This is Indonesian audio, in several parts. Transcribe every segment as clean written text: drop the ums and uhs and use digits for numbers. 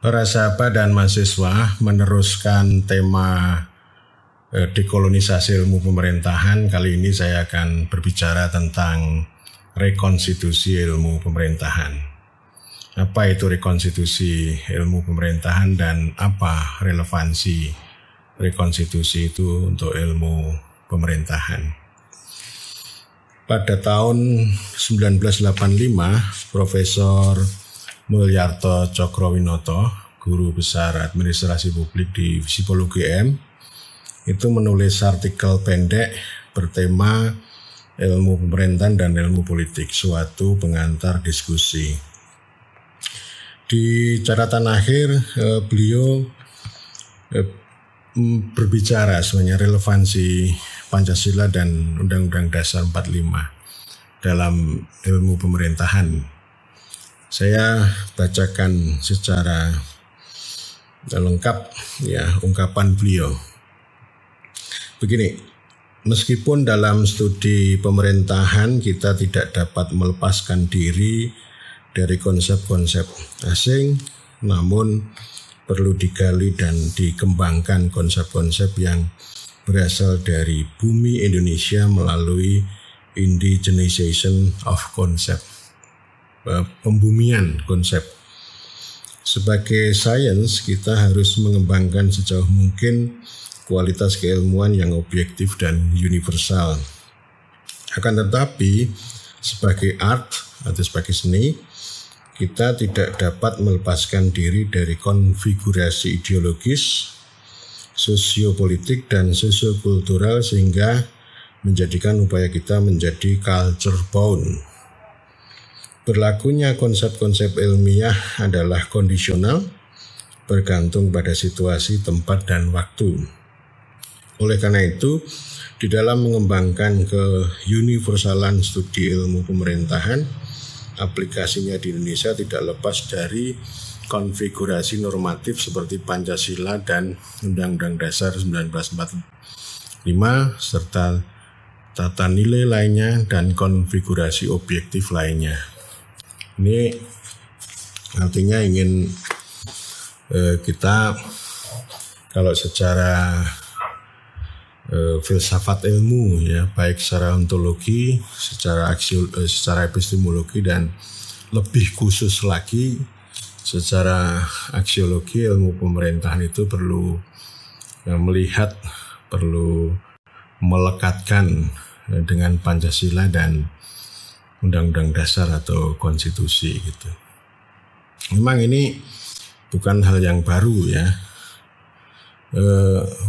Para sahabat dan mahasiswa, meneruskan tema dekolonisasi ilmu pemerintahan, kali ini saya akan berbicara tentang rekonstitusi ilmu pemerintahan. Apa itu rekonstitusi ilmu pemerintahan dan apa relevansi rekonstitusi itu untuk ilmu pemerintahan? Pada tahun 1985, Profesor Mulyarto Cokroaminoto, guru besar administrasi publik di Psikologi UGM, itu menulis artikel pendek bertema ilmu pemerintahan dan ilmu politik, suatu pengantar diskusi. Di catatan akhir beliau berbicara sebenarnya relevansi Pancasila dan Undang-Undang Dasar 45 dalam ilmu pemerintahan. Saya bacakan secara lengkap ungkapan beliau. Begini, meskipun dalam studi pemerintahan kita tidak dapat melepaskan diri dari konsep-konsep asing, namun perlu digali dan dikembangkan konsep-konsep yang berasal dari bumi Indonesia melalui indigenization of concept. Pembumian konsep. Sebagai sains, kita harus mengembangkan sejauh mungkin kualitas keilmuan yang objektif dan universal. Akan tetapi, sebagai art atau sebagai seni, kita tidak dapat melepaskan diri dari konfigurasi ideologis, sosiopolitik, dan sosiokultural sehingga menjadikan upaya kita menjadi culture bound. Berlakunya konsep-konsep ilmiah adalah kondisional, bergantung pada situasi, tempat, dan waktu. Oleh karena itu, di dalam mengembangkan keuniversalan studi ilmu pemerintahan, aplikasinya di Indonesia tidak lepas dari konfigurasi normatif seperti Pancasila dan Undang-Undang Dasar 1945 serta tata nilai lainnya dan konfigurasi objektif lainnya. Ini artinya ingin kita kalau secara filsafat ilmu baik secara ontologi, secara epistemologi dan lebih khusus lagi secara aksiologi ilmu pemerintahan itu perlu melihat, perlu melekatkan dengan Pancasila dan Undang-Undang Dasar atau konstitusi gitu. Memang ini bukan hal yang baru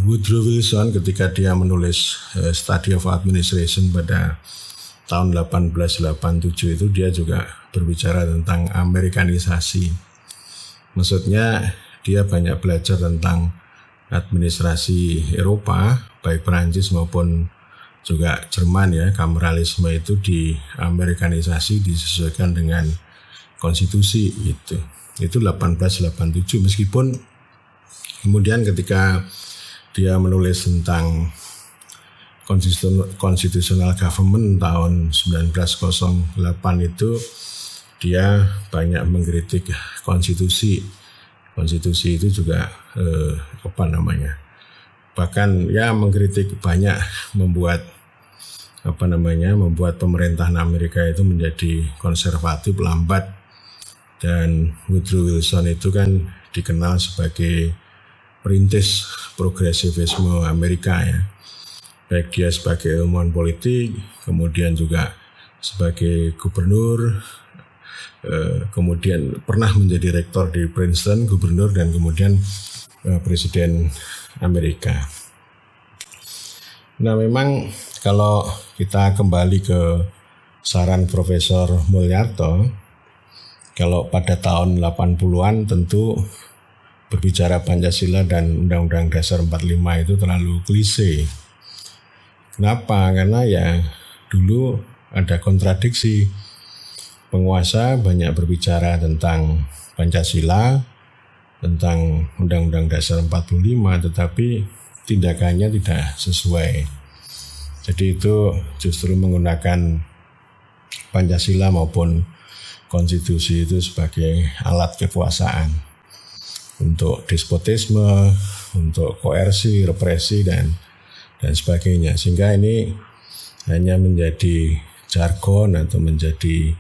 Woodrow Wilson ketika dia menulis Study of Administration pada tahun 1887 itu dia juga berbicara tentang Amerikanisasi. Maksudnya dia banyak belajar tentang administrasi Eropa, baik Perancis maupun juga Jerman kameralisme itu diamerikanisasi, disesuaikan dengan konstitusi gitu. Itu 1887, meskipun kemudian ketika dia menulis tentang constitutional government tahun 1908 itu dia banyak mengkritik konstitusi. Konstitusi itu juga bahkan mengkritik banyak, membuat pemerintahan Amerika itu menjadi konservatif, lambat, dan Woodrow Wilson itu kan dikenal sebagai perintis progresivisme Amerika baik dia sebagai ilmuwan politik, kemudian juga sebagai gubernur, kemudian pernah menjadi rektor di Princeton, gubernur, dan kemudian presiden Amerika. Nah, memang kalau kita kembali ke saran Profesor Mulyarto, kalau pada tahun 80-an tentu berbicara Pancasila dan Undang-Undang Dasar 45 itu terlalu klise. Kenapa? Karena dulu ada kontradiksi. Penguasa banyak berbicara tentang Pancasila, tentang Undang-Undang Dasar 45, tetapi tindakannya tidak sesuai. Jadi itu justru menggunakan Pancasila maupun konstitusi itu sebagai alat kekuasaan. untuk despotisme, untuk koersi, represi dan sebagainya. Sehingga ini hanya menjadi jargon atau menjadi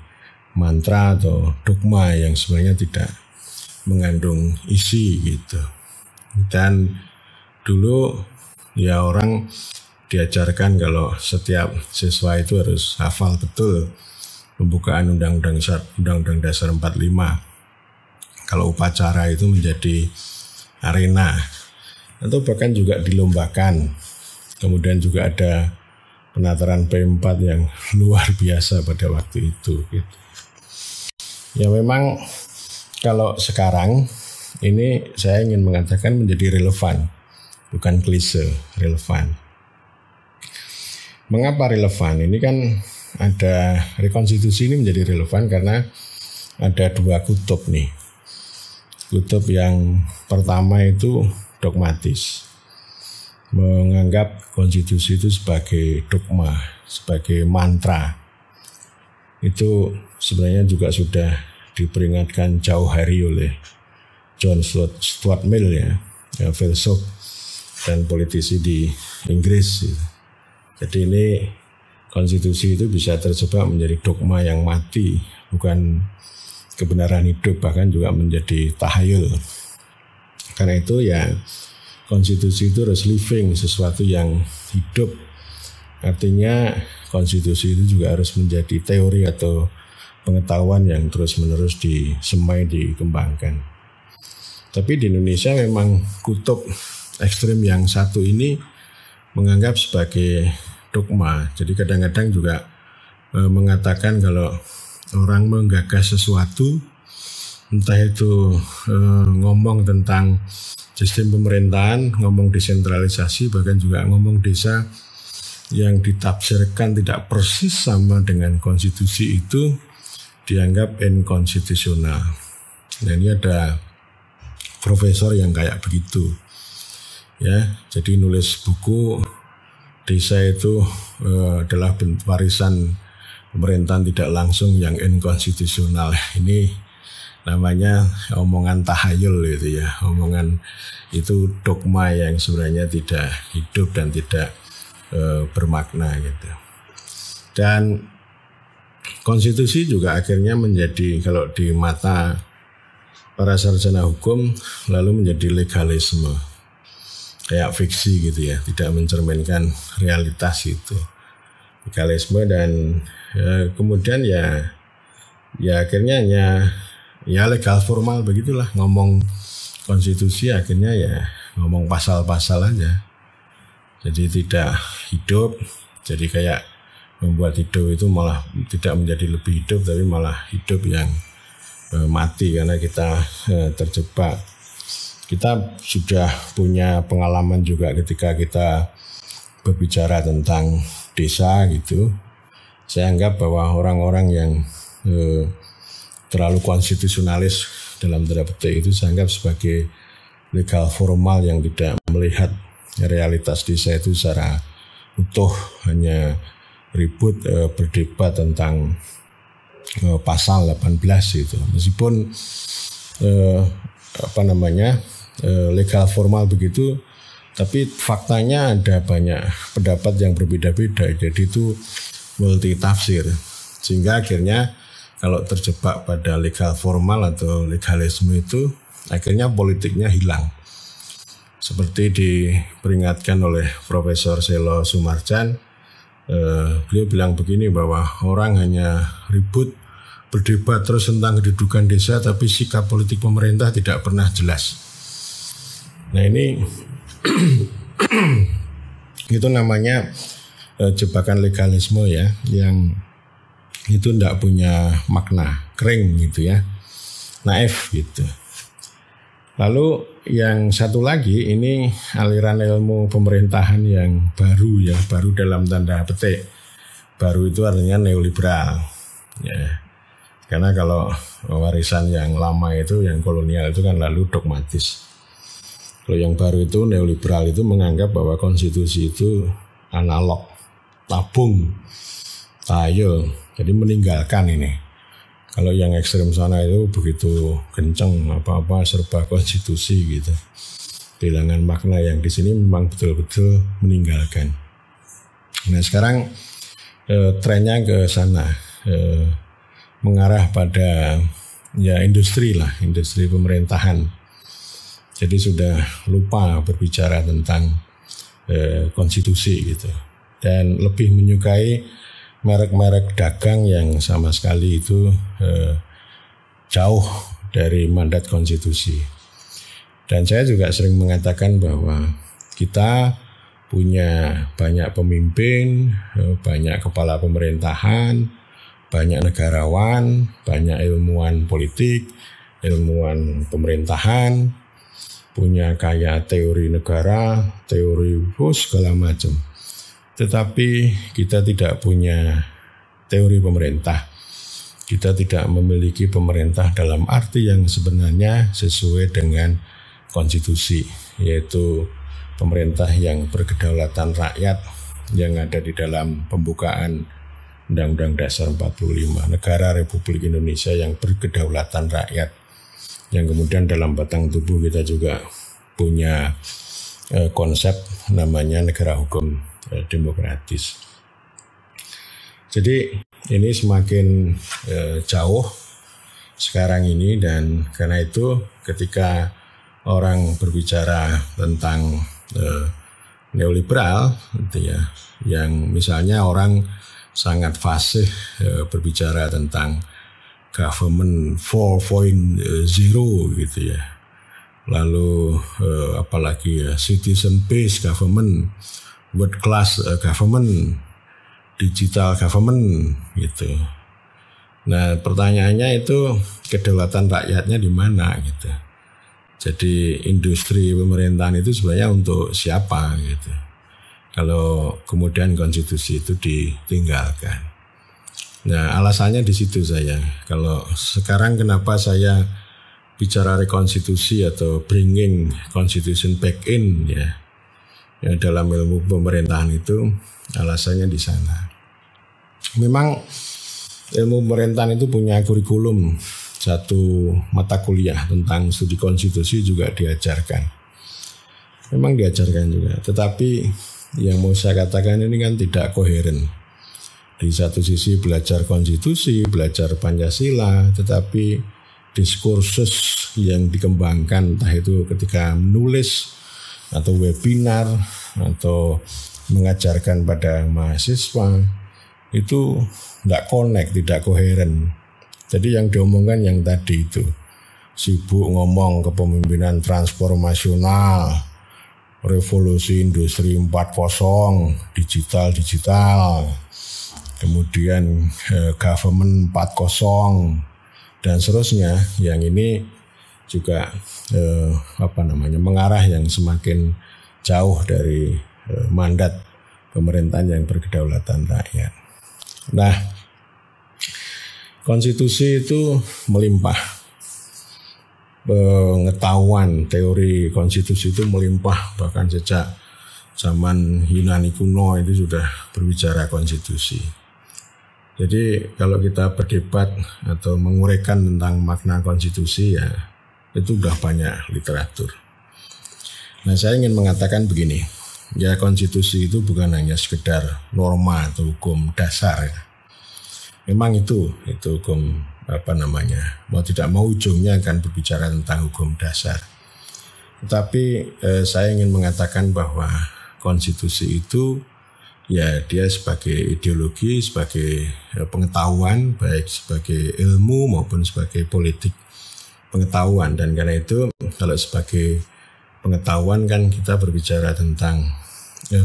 mantra atau dogma yang sebenarnya tidak mengandung isi gitu. Dan dulu ya orang diajarkan kalau setiap siswa itu harus hafal betul pembukaan Undang-Undang Dasar 45. Kalau upacara itu menjadi arena atau bahkan juga dilombakan. Kemudian juga ada penataran P4 yang luar biasa pada waktu itu gitu. Ya memang kalau sekarang ini saya ingin mengatakan menjadi relevan, bukan klise, relevan. Mengapa relevan? Ini kan ada rekonstitusi ini menjadi relevan karena ada dua kutub nih. Kutub yang pertama itu dogmatis, menganggap konstitusi itu sebagai dogma, sebagai mantra. Itu sebenarnya juga sudah diperingatkan jauh hari oleh John Stuart Mill ya filsuf dan politisi di Inggris. Jadi ini konstitusi itu bisa terjebak menjadi dogma yang mati, bukan kebenaran hidup, bahkan juga menjadi tahayul. Karena itu ya konstitusi itu harus living, sesuatu yang hidup. Artinya konstitusi itu juga harus menjadi teori atau pengetahuan yang terus-menerus disemai, dikembangkan. Tapi di Indonesia memang kutub ekstrem yang satu ini menganggap sebagai dogma. Jadi kadang-kadang juga mengatakan kalau orang menggagas sesuatu, entah itu ngomong tentang sistem pemerintahan, ngomong desentralisasi, bahkan juga ngomong desa yang ditafsirkan tidak persis sama dengan konstitusi itu dianggap inkonstitusional. Nah ini ada profesor yang kayak begitu. Ya, jadi nulis buku desa itu adalah warisan pemerintahan tidak langsung yang inkonstitusional. Ini namanya omongan tahayul gitu ya, omongan itu dogma yang sebenarnya tidak hidup dan tidak bermakna gitu. Dan konstitusi juga akhirnya menjadi, kalau di mata para sarjana hukum, lalu menjadi legalisme, kayak fiksi gitu ya, tidak mencerminkan realitas itu, legalisme. Dan kemudian ya akhirnya ya legal formal begitulah, ngomong konstitusi akhirnya ya ngomong pasal-pasal aja, jadi tidak hidup. Jadi kayak membuat hidup itu malah tidak menjadi lebih hidup, tapi malah hidup yang mati karena kita terjebak. Kita sudah punya pengalaman juga ketika kita berbicara tentang desa gitu. Saya anggap bahwa orang-orang yang terlalu konstitusionalis dalam tanda petik itu saya anggap sebagai legal formal yang tidak melihat realitas desa itu secara utuh, hanya ribut berdebat tentang pasal 18 itu. Meskipun legal formal begitu, tapi faktanya ada banyak pendapat yang berbeda-beda. Jadi itu multi tafsir, sehingga akhirnya kalau terjebak pada legal formal atau legalisme itu akhirnya politiknya hilang. Seperti diperingatkan oleh Profesor Selo Sumarjan, beliau bilang begini, bahwa orang hanya ribut berdebat terus tentang kedudukan desa, tapi sikap politik pemerintah tidak pernah jelas. Nah ini itu namanya jebakan legalisme ya, yang itu tidak punya makna, kering gitu ya, naif gitu. Lalu yang satu lagi, ini aliran ilmu pemerintahan yang baru ya, baru dalam tanda petik. Baru itu artinya neoliberal ya. Karena kalau warisan yang lama itu, yang kolonial itu kan lalu dogmatis. Kalau yang baru itu neoliberal itu menganggap bahwa konstitusi itu analog, tabung, tahayul. Jadi meninggalkan ini Kalau yang ekstrem sana itu begitu kenceng, apa-apa serba konstitusi gitu. Kehilangan makna. Yang di sini memang betul-betul meninggalkan. Nah sekarang trennya ke sana, mengarah pada ya industri pemerintahan. Jadi sudah lupa berbicara tentang konstitusi gitu. Dan lebih menyukai merek-merek dagang yang sama sekali itu jauh dari mandat konstitusi. Dan saya juga sering mengatakan bahwa kita punya banyak pemimpin, banyak kepala pemerintahan, banyak negarawan, banyak ilmuwan politik, ilmuwan pemerintahan, punya kayak teori negara, teori segala macam. Tetapi kita tidak punya teori pemerintah. Kita tidak memiliki pemerintah dalam arti yang sebenarnya sesuai dengan konstitusi, yaitu pemerintah yang berkedaulatan rakyat yang ada di dalam pembukaan Undang-Undang Dasar 45, negara Republik Indonesia yang berkedaulatan rakyat, yang kemudian dalam batang tubuh kita juga punya konsep namanya negara hukum demokratis. Jadi ini semakin jauh sekarang ini, dan karena itu ketika orang berbicara tentang neoliberal gitu ya, yang misalnya orang sangat fasih berbicara tentang government 4.0 gitu ya. Lalu apalagi ya, citizen based government, world class government, digital government gitu. Nah, pertanyaannya itu kedaulatan rakyatnya di mana gitu. Jadi industri pemerintahan itu sebenarnya untuk siapa gitu. Kalau kemudian konstitusi itu ditinggalkan. Nah, alasannya di situ saya. Kalau sekarang kenapa saya bicara rekonstitusi atau bringing constitution back in ya. Yang dalam ilmu pemerintahan itu alasannya di sana. Memang ilmu pemerintahan itu punya kurikulum, satu mata kuliah tentang studi konstitusi juga diajarkan. Memang diajarkan juga, tetapi yang mau saya katakan ini kan tidak koheren. Di satu sisi belajar konstitusi, belajar Pancasila, tetapi diskursus yang dikembangkan entah itu ketika menulis atau webinar atau mengajarkan pada mahasiswa itu tidak connect, tidak koheren. Jadi yang diomongkan yang tadi itu sibuk ngomong kepemimpinan transformasional, revolusi industri 4.0, digital, kemudian government 4.0 dan seterusnya. Yang ini juga mengarah yang semakin jauh dari mandat pemerintahan yang berkedaulatan rakyat. Nah, konstitusi itu melimpah, pengetahuan teori konstitusi itu melimpah, bahkan sejak zaman Yunani kuno itu sudah berbicara konstitusi. Jadi kalau kita berdebat atau menguraikan tentang makna konstitusi ya itu sudah banyak literatur. Nah, saya ingin mengatakan begini, ya konstitusi itu bukan hanya sekedar norma atau hukum dasar ya. Memang itu hukum mau tidak mau ujungnya akan berbicara tentang hukum dasar. Tetapi saya ingin mengatakan bahwa konstitusi itu ya dia sebagai ideologi, sebagai pengetahuan, baik sebagai ilmu maupun sebagai politik pengetahuan. Dan karena itu kalau sebagai pengetahuan kan kita berbicara tentang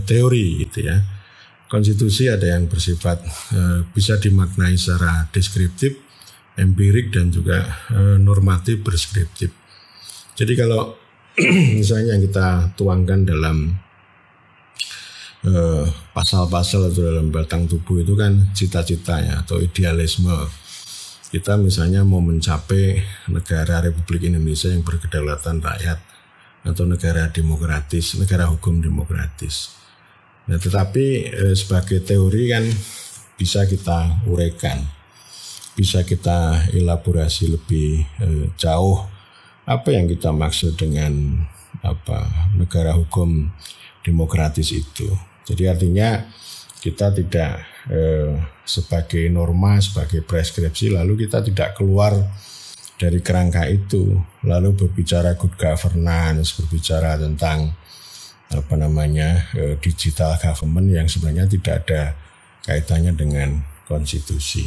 teori gitu ya. Konstitusi ada yang bersifat bisa dimaknai secara deskriptif, empirik, dan juga normatif preskriptif. Jadi kalau misalnya yang kita tuangkan dalam pasal-pasal atau dalam batang tubuh itu kan cita-citanya atau idealisme. Kita misalnya mau mencapai negara Republik Indonesia yang berkedaulatan rakyat atau negara demokratis, negara hukum demokratis. Nah, tetapi sebagai teori kan bisa kita uraikan. bisa kita elaborasi lebih jauh apa yang kita maksud dengan negara hukum demokratis itu. Jadi artinya kita tidak sebagai norma, sebagai preskripsi lalu kita tidak keluar dari kerangka itu, lalu berbicara good governance, berbicara tentang digital government yang sebenarnya tidak ada kaitannya dengan konstitusi.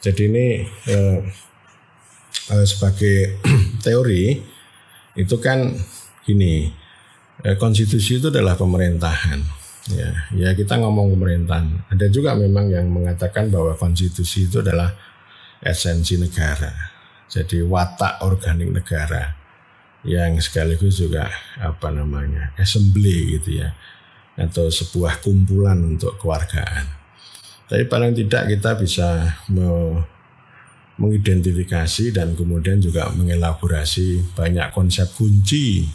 Jadi ini sebagai teori itu kan gini, konstitusi itu adalah pemerintahan. Ya kita ngomong pemerintahan. Ada juga memang yang mengatakan bahwa konstitusi itu adalah esensi negara. Jadi watak organik negara yang sekaligus juga assembly gitu ya, atau sebuah kumpulan untuk kewargaan. Tapi paling tidak kita bisa mengidentifikasi dan kemudian juga mengelaborasi banyak konsep kunci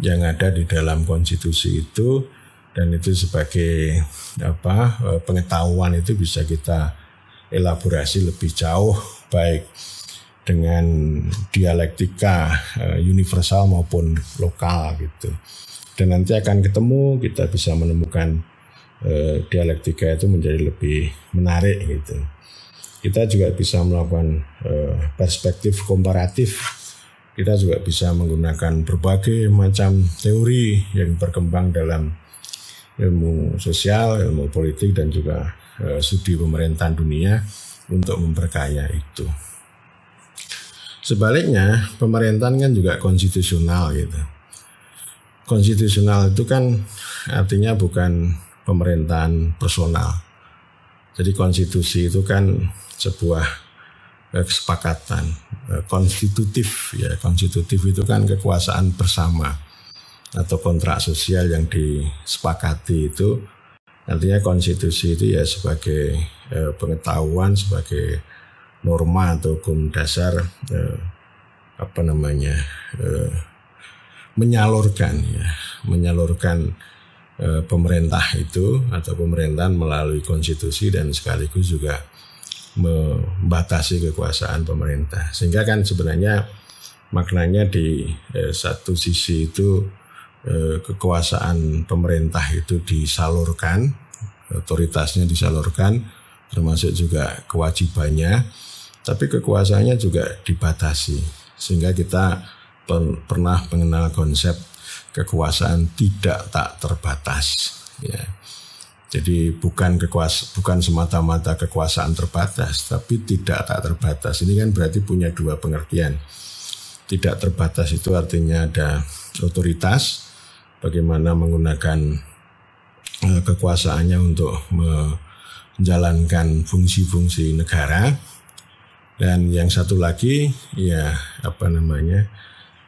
yang ada di dalam konstitusi itu, dan itu sebagai pengetahuan itu bisa kita elaborasi lebih jauh baik dengan dialektika universal maupun lokal gitu. Dan nanti akan ketemu, kita bisa menemukan dialektika itu menjadi lebih menarik gitu. Kita juga bisa melakukan perspektif komparatif. Kita juga bisa menggunakan berbagai macam teori yang berkembang dalam ilmu sosial, ilmu politik, dan juga studi pemerintahan dunia untuk memperkaya itu. Sebaliknya, pemerintahan kan juga konstitusional gitu. Konstitusional itu kan artinya bukan pemerintahan personal. Jadi konstitusi itu kan sebuah kesepakatan konstitutif ya. Konstitutif itu kan kekuasaan bersama atau kontrak sosial yang disepakati itu. Artinya konstitusi itu ya sebagai pengetahuan, sebagai norma atau hukum dasar menyalurkan pemerintah itu atau pemerintahan melalui konstitusi dan sekaligus juga membatasi kekuasaan pemerintah. Sehingga kan sebenarnya maknanya di satu sisi itu kekuasaan pemerintah itu disalurkan, otoritasnya disalurkan, termasuk juga kewajibannya, tapi kekuasaannya juga dibatasi. Sehingga kita pernah mengenal konsep kekuasaan tidak tak terbatas ya. Jadi bukan semata-mata kekuasaan terbatas, tapi tidak tak terbatas. Ini kan berarti punya dua pengertian. Tidak terbatas itu artinya ada otoritas, bagaimana menggunakan kekuasaannya untuk menjalankan fungsi-fungsi negara. Dan yang satu lagi ya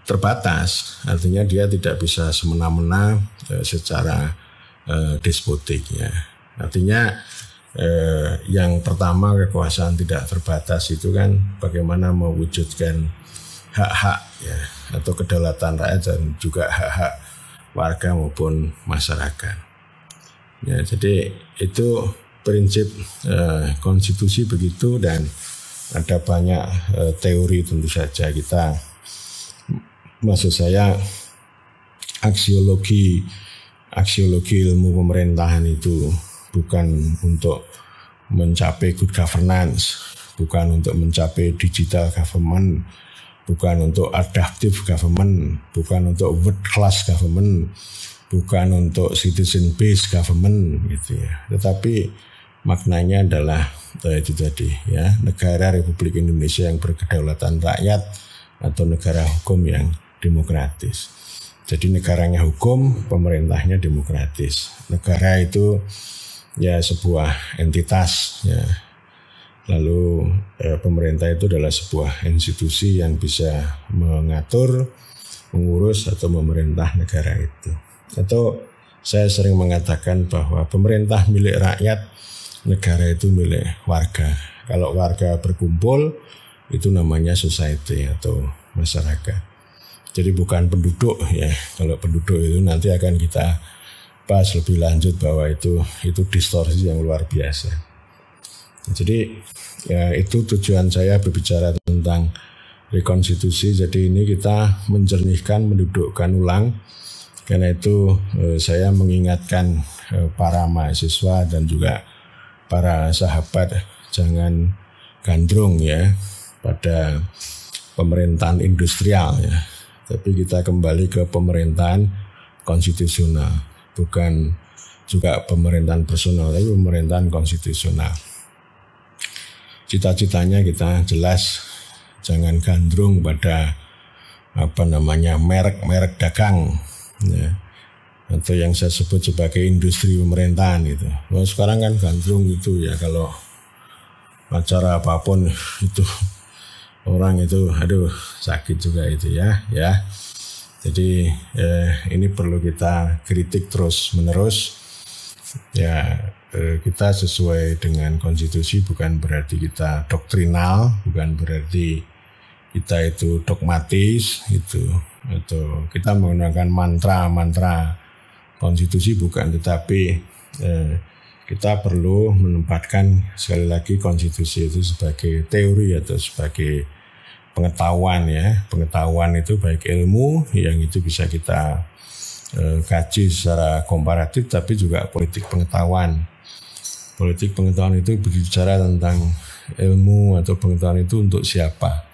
terbatas, artinya dia tidak bisa semena-mena secara despotik ya. Artinya yang pertama kekuasaan tidak terbatas itu kan bagaimana mewujudkan hak-hak ya, atau kedaulatan rakyat dan juga hak-hak warga maupun masyarakat. Ya, jadi itu prinsip konstitusi begitu, dan ada banyak teori tentu saja. Maksud saya aksiologi ilmu pemerintahan itu bukan untuk mencapai good governance, bukan untuk mencapai digital government, bukan untuk adaptive government, bukan untuk world class government, bukan untuk citizen based government gitu ya. Tetapi maknanya adalah itu tadi ya, negara Republik Indonesia yang berkedaulatan rakyat atau negara hukum yang demokratis. Jadi negaranya hukum, pemerintahnya demokratis. Negara itu ya sebuah entitas ya. Lalu pemerintah itu adalah sebuah institusi yang bisa mengatur, mengurus atau memerintah negara itu. Atau saya sering mengatakan bahwa pemerintah milik rakyat, negara itu milik warga. Kalau warga berkumpul itu namanya society atau masyarakat. Jadi bukan penduduk ya. Kalau penduduk itu nanti akan kita bahas lebih lanjut bahwa itu distorsi yang luar biasa. Jadi ya itu tujuan saya berbicara tentang rekonstitusi. Jadi ini kita menjernihkan, mendudukkan ulang. Karena itu saya mengingatkan para mahasiswa dan juga para sahabat jangan gandrung ya pada pemerintahan industrial ya. Tapi kita kembali ke pemerintahan konstitusional, bukan juga pemerintahan personal, tapi pemerintahan konstitusional. Cita-citanya kita jelas, jangan gandrung pada merek-merek dagang ya, atau yang saya sebut sebagai industri pemerintahan itu. Nah, sekarang kan gandrung itu ya, kalau acara apapun itu orang itu sakit juga itu ya. Jadi ini perlu kita kritik terus menerus ya. Kita sesuai dengan konstitusi, bukan berarti kita doktrinal, bukan berarti kita itu dogmatis itu, atau kita menggunakan mantra konstitusi, bukan. Tetapi kita perlu menempatkan sekali lagi konstitusi itu sebagai teori atau sebagai pengetahuan ya. Pengetahuan itu baik ilmu yang itu bisa kita kaji secara komparatif, tapi juga politik pengetahuan. Politik pengetahuan itu berbicara tentang ilmu atau pengetahuan itu untuk siapa.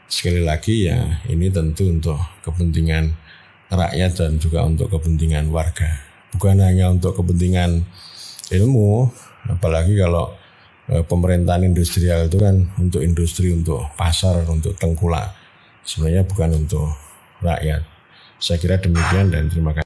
Sekali lagi ya, ini tentu untuk kepentingan rakyat dan juga untuk kepentingan warga. Bukan hanya untuk kepentingan ilmu, apalagi kalau pemerintahan industrial itu kan untuk industri, untuk pasar, untuk tengkulak. Sebenarnya bukan untuk rakyat. Saya kira demikian dan terima kasih.